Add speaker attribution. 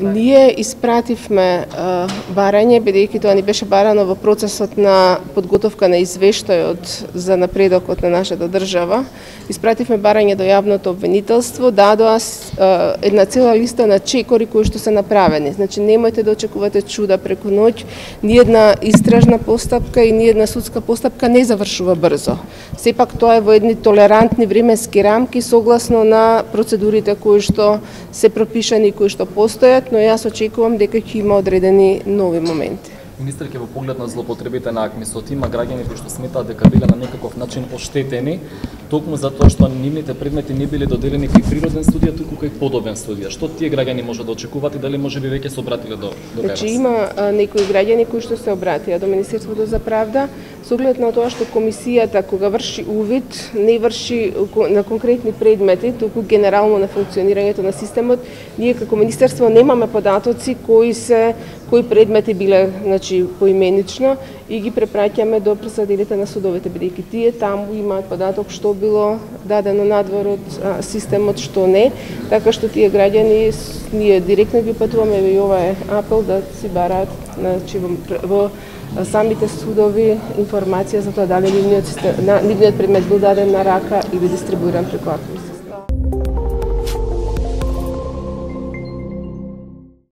Speaker 1: Ние испративме барање, бидејќи тоа ни беше барано во процесот на подготовка на извештајот за напредокот на нашата држава. Испративме барање до јавното обвинителство, дадоа една цела листа на чекори кои што се направени. Значи, немојте да очекувате чуда преку ноќ. Ниедна истражна постапка и ниедна судска постапка не завршува брзо. Сепак тоа е во едни толерантни временски рамки согласно на процедурите кои што се пропишани и кои што постојат, но јас очекувам дека ќе има одредени нови моменти.
Speaker 2: Министерке, во поглед на злоупотребите на АКМИСот, има граѓани кои што сметаат дека биле на некаков начин оштетени, токму затоа што нивните предмети не биле доделени кај природен студија, туку кај подобен студија. Што тие граѓани може да очекуваат и дали може би веќе се обратиле до
Speaker 1: Значи, има некои граѓани кои што се обратија до Министерството за правда, со оглед на тоа што комисијата кога врши увид, не врши на конкретни предмети, туку генерално на функционирањето на системот. Ние како Министерство немаме податоци кои предмети биле, значи, поименично и ги препраќаме до председателите на судовите, бидејќи тие таму имаат податок што било дадено надвор од системот, што не, така што тие граѓани ние директно ги патуваме и ова е апел да си бараат, значи, во самите судови информација за тоа дали нивниот предмет бил даден на рака или дистрибуиран преку АКМИС.